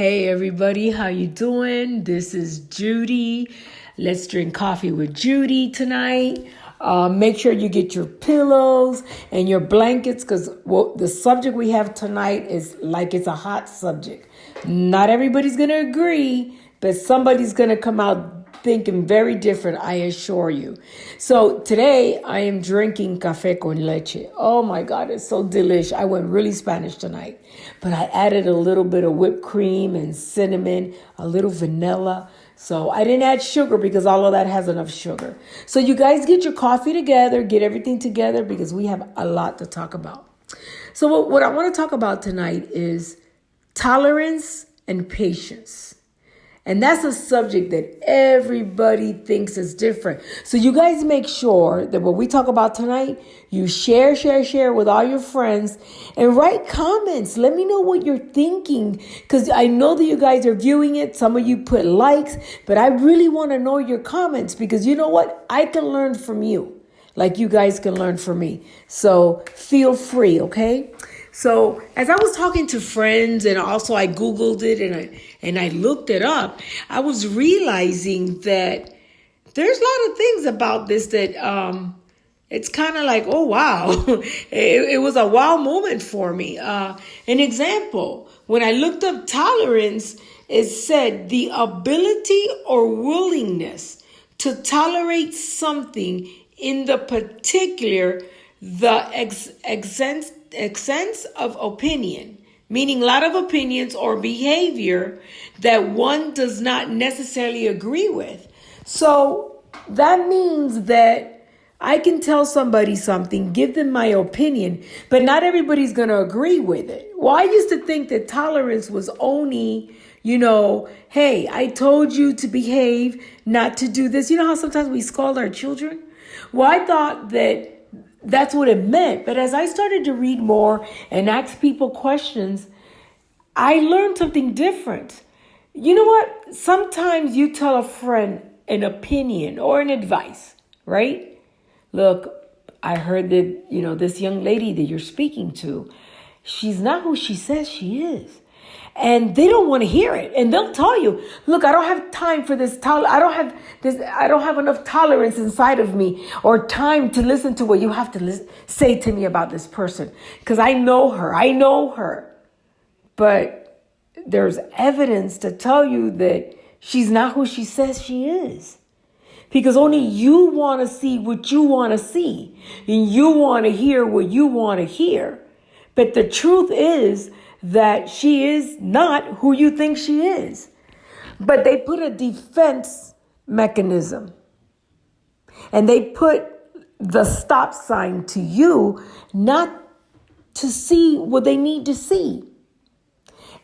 Hey everybody, how you doing? This is Judy. Let's drink coffee with Judy tonight. Make sure you get your pillows and your blankets because the subject we have tonight is like it's a hot subject. Not everybody's going to agree, but somebody's going to come out thinking very different, I assure you. So today I am drinking café con leche. Oh my God, it's so delish. I went really Spanish tonight, but I added a little bit of whipped cream and cinnamon, a little vanilla. So I didn't add sugar because all of that has enough sugar. So you guys get your coffee together, get everything together because we have a lot to talk about. So what I want to talk about tonight is tolerance and patience. And that's a subject that everybody thinks is different. So you guys make sure that what we talk about tonight, you share with all your friends and write comments. Let me know what you're thinking because I know that you guys are viewing it. Some of you put likes, but I really want to know your comments because you know what? I can learn from you like you guys can learn from me. So feel free, okay? So as I was talking to friends and also I Googled it and I looked it up, I was realizing that there's a lot of things about this that it's kind of like, oh, wow. It was a wow moment for me. An example, when I looked up tolerance, it said the ability or willingness to tolerate something in the particular, the extent of opinion, meaning a lot of opinions or behavior that one does not necessarily agree with. So that means that I can tell somebody something, give them my opinion, but not everybody's going to agree with it. Well, I used to think that tolerance was only, hey, I told you to behave, not to do this. You know how sometimes we scold our children? Well, I thought that that's what it meant. But as I started to read more and ask people questions, I learned something different. You know what? Sometimes you tell a friend an opinion or an advice, right? Look, I heard that, this young lady that you're speaking to, she's not who she says she is. And they don't want to hear it. And they'll tell you, look, I don't have time for this. I don't have enough tolerance inside of me or time to listen to what you have to say to me about this person. Because I know her. But there's evidence to tell you that she's not who she says she is. Because only you want to see what you want to see. And you want to hear what you want to hear. But the truth is that she is not who you think she is. But they put a defense mechanism. And they put the stop sign to you, not to see what they need to see.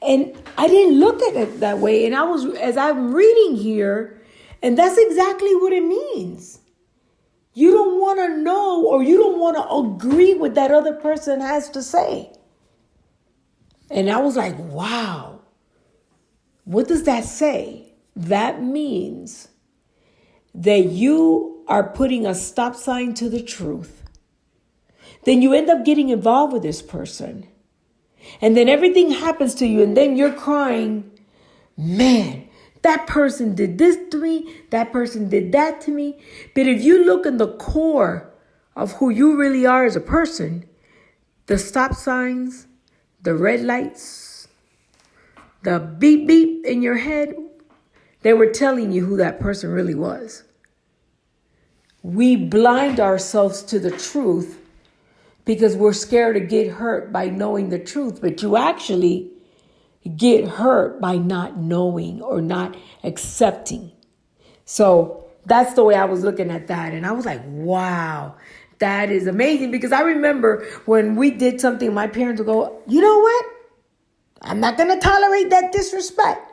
And I didn't look at it that way. And as I'm reading here, and that's exactly what it means. You don't want to know or you don't want to agree with that other person has to say. And I was like, wow, what does that say? That means that you are putting a stop sign to the truth. Then you end up getting involved with this person. And then everything happens to you. And then you're crying, man, that person did this to me. That person did that to me. But if you look in the core of who you really are as a person, the stop signs, the red lights, the beep beep in your head, they were telling you who that person really was. We blind ourselves to the truth because we're scared to get hurt by knowing the truth. But you actually get hurt by not knowing or not accepting. So that's the way I was looking at that. And I was like, wow. That is amazing because I remember when we did something, my parents would go, you know what? I'm not going to tolerate that disrespect.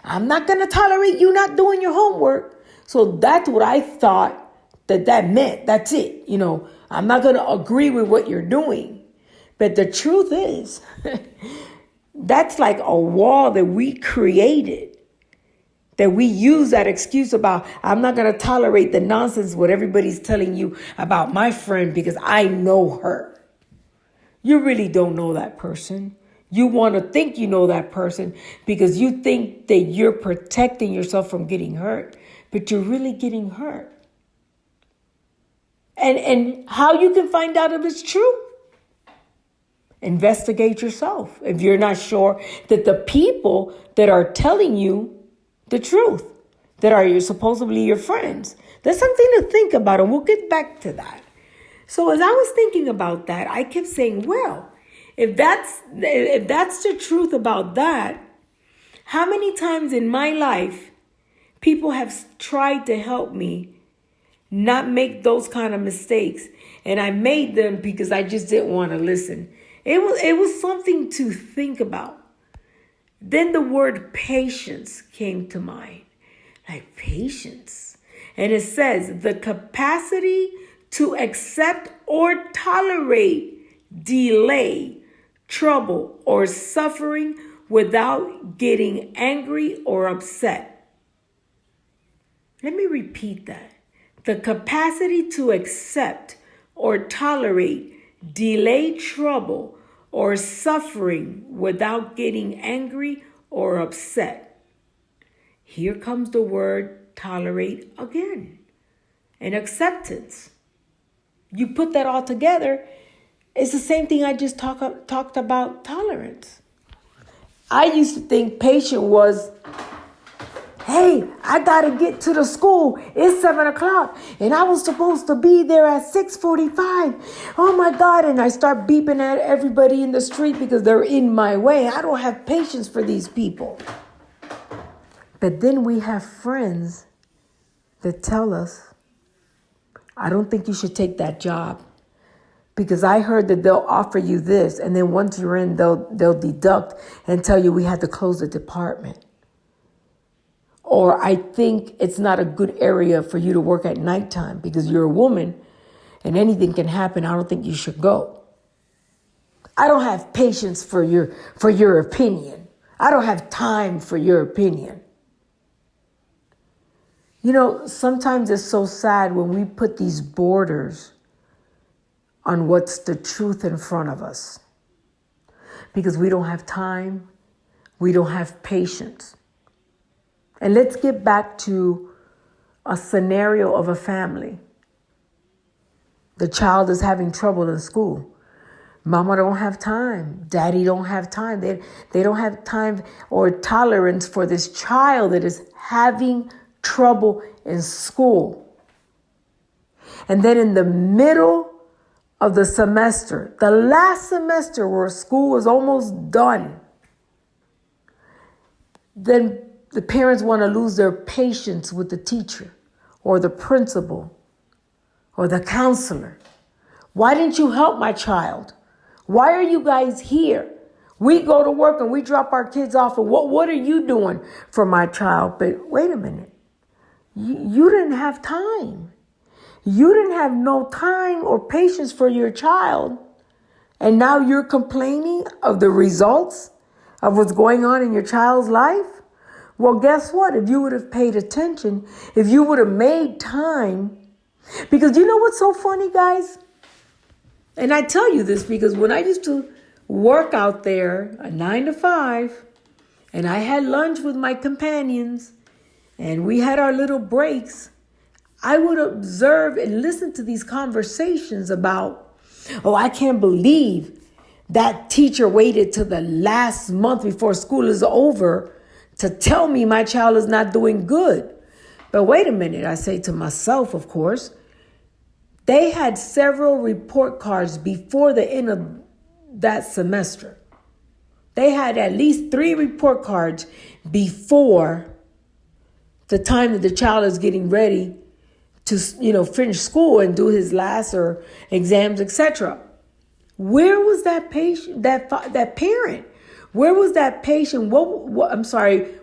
I'm not going to tolerate you not doing your homework. So that's what I thought that meant. That's it. I'm not going to agree with what you're doing. But the truth is, that's like a wall that we created. That we use that excuse about, I'm not going to tolerate the nonsense what everybody's telling you about my friend because I know her. You really don't know that person. You want to think you know that person because you think that you're protecting yourself from getting hurt, but you're really getting hurt. And how you can find out if it's true? Investigate yourself if you're not sure that the people that are telling you the truth, that are supposedly your friends. There's something to think about, and we'll get back to that. So as I was thinking about that, I kept saying, well, if that's the truth about that, how many times in my life people have tried to help me not make those kind of mistakes, and I made them because I just didn't want to listen. It was something to think about. Then the word patience came to mind. Like patience. And it says the capacity to accept or tolerate delay, trouble, or suffering without getting angry or upset. Let me repeat that. The capacity to accept or tolerate delay, trouble, or suffering without getting angry or upset. Here comes the word tolerate again. And acceptance. You put that all together, it's the same thing I just talked about tolerance. I used to think patient was, hey, I got to get to the school. It's 7:00 and I was supposed to be there at 6:45. Oh my God. And I start beeping at everybody in the street because they're in my way. I don't have patience for these people. But then we have friends that tell us, I don't think you should take that job because I heard that they'll offer you this. And then once you're in, they'll deduct and tell you we had to close the department. Or I think it's not a good area for you to work at nighttime because you're a woman and anything can happen. I don't think you should go. I don't have patience for your opinion. I don't have time for your opinion. You know, sometimes it's so sad when we put these borders on what's the truth in front of us because we don't have time. We don't have patience. And let's get back to a scenario of a family. The child is having trouble in school. Mama don't have time. Daddy don't have time. They don't have time or tolerance for this child that is having trouble in school. And then in the middle of the semester, the last semester where school was almost done, then the parents want to lose their patience with the teacher or the principal or the counselor. Why didn't you help my child? Why are you guys here? We go to work and we drop our kids off. And what are you doing for my child? But wait a minute. You didn't have time. You didn't have no time or patience for your child. And now you're complaining of the results of what's going on in your child's life? Well, guess what? If you would have paid attention, if you would have made time, because you know what's so funny, guys? And I tell you this because when I used to work out there, a 9 to 5, and I had lunch with my companions, and we had our little breaks, I would observe and listen to these conversations about, oh, I can't believe that teacher waited till the last month before school is over to tell me my child is not doing good. But wait a minute, I say to myself, of course, they had several report cards before the end of that semester. They had at least 3 report cards before the time that the child is getting ready to, finish school and do his last or exams, etc. Where was that patient, that parent? Where was that patient? Where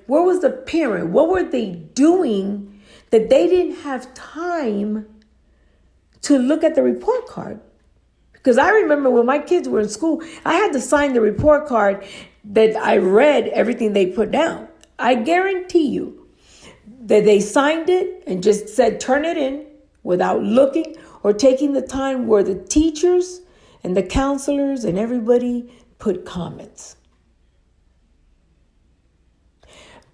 was the parent? What were they doing that they didn't have time to look at the report card? Because I remember when my kids were in school, I had to sign the report card that I read everything they put down. I guarantee you that they signed it and just said, turn it in without looking or taking the time where the teachers and the counselors and everybody put comments.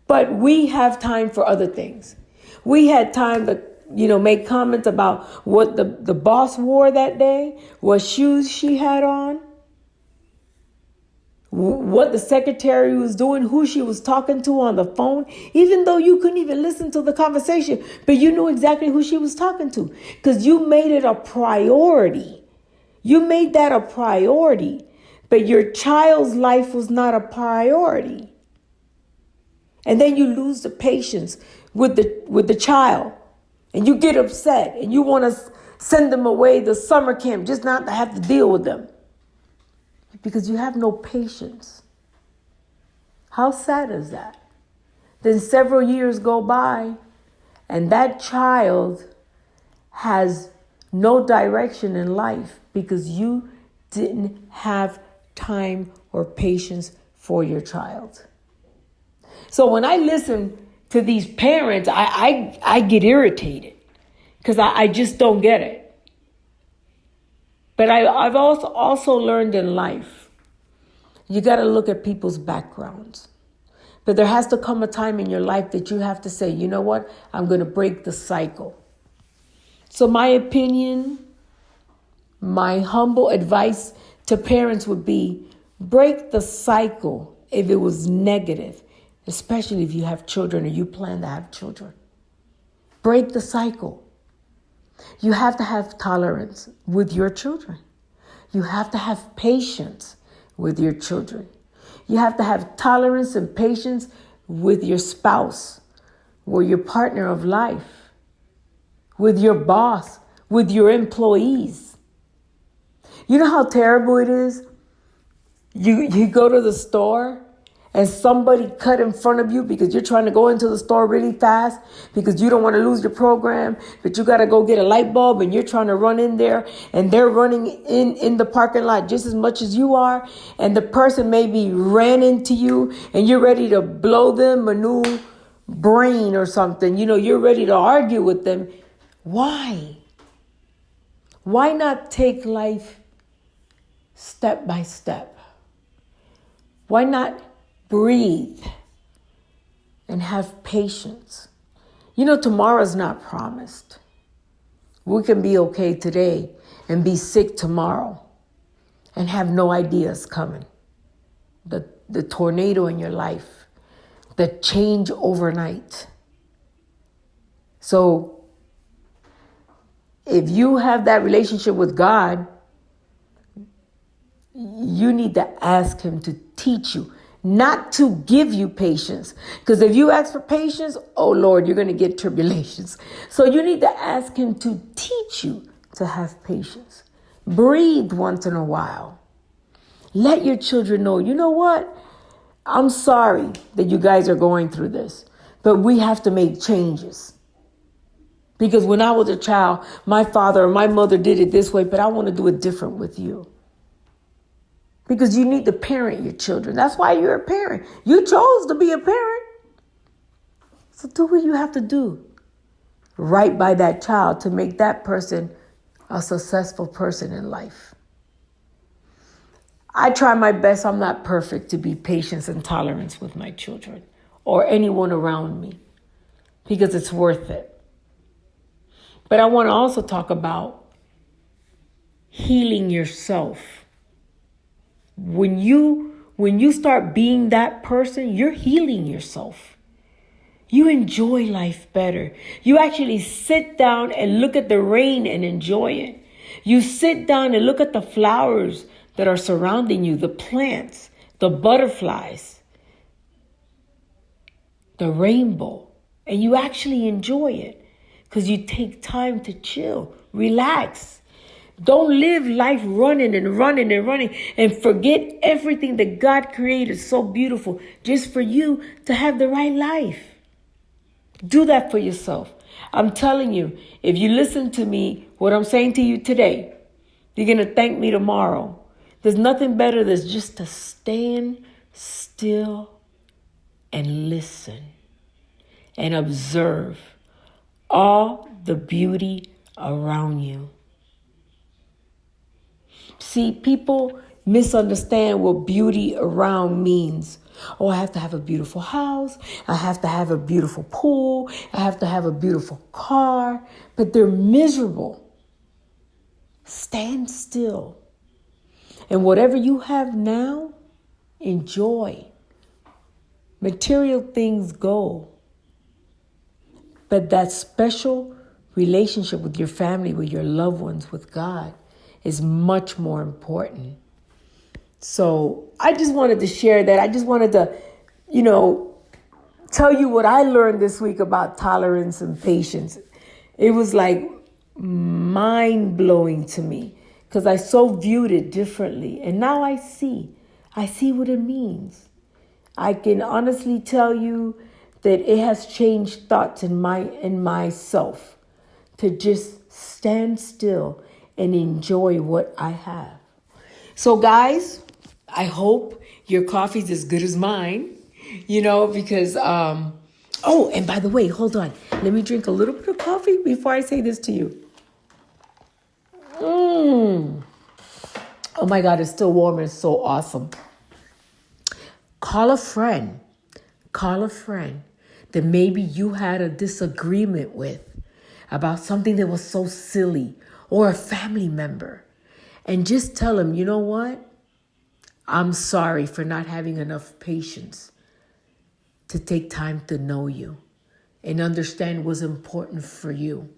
But we have time for other things. We had time to, make comments about what the boss wore that day, what shoes she had on, what the secretary was doing, who she was talking to on the phone, even though you couldn't even listen to the conversation, but you knew exactly who she was talking to because you made it a priority. You made that a priority, but your child's life was not a priority. And then you lose the patience with the child, and you get upset, and you want to send them away to summer camp just not to have to deal with them because you have no patience. How sad is that? Then several years go by, and that child has no direction in life because you didn't have time or patience for your child. So when I listen to these parents, I get irritated because I just don't get it. But I've also learned in life, you got to look at people's backgrounds. But there has to come a time in your life that you have to say, you know what? I'm going to break the cycle. So my opinion, my humble advice to parents would be break the cycle if it was negative, especially if you have children or you plan to have children. Break the cycle. You have to have tolerance with your children. You have to have patience with your children. You have to have tolerance and patience with your spouse, with your partner of life, with your boss, with your employees. You know how terrible it is? You go to the store and somebody cut in front of you because you're trying to go into the store really fast because you don't want to lose your program, but you got to go get a light bulb and you're trying to run in there and they're running in the parking lot just as much as you are. And the person maybe ran into you and you're ready to blow them a new brain or something. You're ready to argue with them. Why? Why not take life step by step? Why not breathe and have patience? Tomorrow's not promised. We can be okay today and be sick tomorrow and have no ideas coming. The tornado in your life, the change overnight. So if you have that relationship with God, you need to ask him to teach you, not to give you patience. Because if you ask for patience, oh Lord, you're going to get tribulations. So you need to ask him to teach you to have patience. Breathe once in a while. Let your children know, you know what? I'm sorry that you guys are going through this, but we have to make changes. Because when I was a child, my father or my mother did it this way, but I want to do it different with you. Because you need to parent your children. That's why you're a parent. You chose to be a parent. So do what you have to do right by that child to make that person a successful person in life. I try my best. I'm not perfect to be patient and tolerance with my children or anyone around me because it's worth it. But I want to also talk about healing yourself. When you start being that person, you're healing yourself. You enjoy life better. You actually sit down and look at the rain and enjoy it. You sit down and look at the flowers that are surrounding you, the plants, the butterflies, the rainbow, and you actually enjoy it because you take time to chill, relax. Don't live life running and forget everything that God created so beautiful just for you to have the right life. Do that for yourself. I'm telling you, if you listen to me, what I'm saying to you today, you're going to thank me tomorrow. There's nothing better than just to stand still and listen and observe all the beauty around you. See, people misunderstand what beauty around means. Oh, I have to have a beautiful house. I have to have a beautiful pool. I have to have a beautiful car. But they're miserable. Stand still. And whatever you have now, enjoy. Material things go. But that special relationship with your family, with your loved ones, with God is much more important. So I just wanted to share that. I just wanted to, tell you what I learned this week about tolerance and patience. It was like mind-blowing to me because I so viewed it differently. And now I see what it means. I can honestly tell you that it has changed thoughts in myself to just stand still and enjoy what I have. So guys, I hope your coffee's as good as mine, because, oh, and by the way, hold on. Let me drink a little bit of coffee before I say this to you. Oh my God, it's still warm and it's so awesome. Call a friend that maybe you had a disagreement with about something that was so silly, or a family member, and just tell them, you know what? I'm sorry for not having enough patience to take time to know you and understand what's important for you.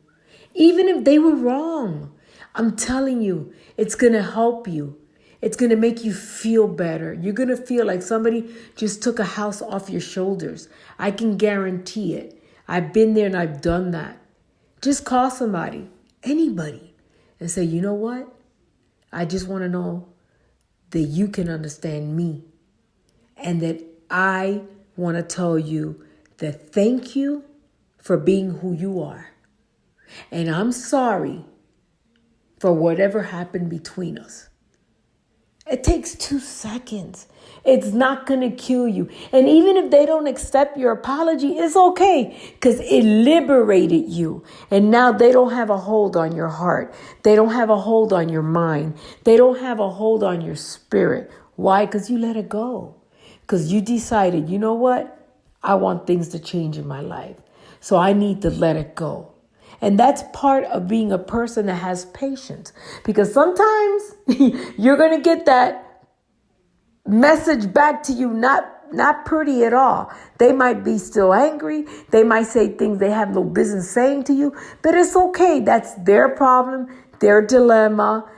Even if they were wrong, I'm telling you, it's going to help you. It's going to make you feel better. You're going to feel like somebody just took a house off your shoulders. I can guarantee it. I've been there and I've done that. Just call somebody, anybody, and say, you know what? I just want to know that you can understand me, and that I want to tell you that thank you for being who you are. And I'm sorry for whatever happened between us. It takes 2 seconds. It's not going to kill you. And even if they don't accept your apology, it's okay, because it liberated you. And now they don't have a hold on your heart. They don't have a hold on your mind. They don't have a hold on your spirit. Why? Because you let it go. Because you decided, you know what? I want things to change in my life. So I need to let it go. And that's part of being a person that has patience. Because sometimes you're going to get that message back to you not pretty at all. They might be still angry. They might say things they have no business saying to you. But it's okay. That's their problem, their dilemma,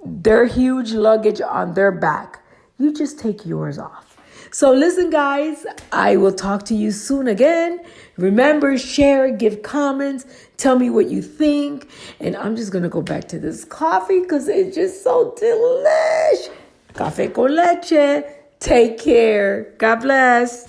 their huge luggage on their back. You just take yours off. So listen, guys, I will talk to you soon again. Remember, share, give comments, tell me what you think. And I'm just going to go back to this coffee because it's just so delish. Café con leche. Take care. God bless.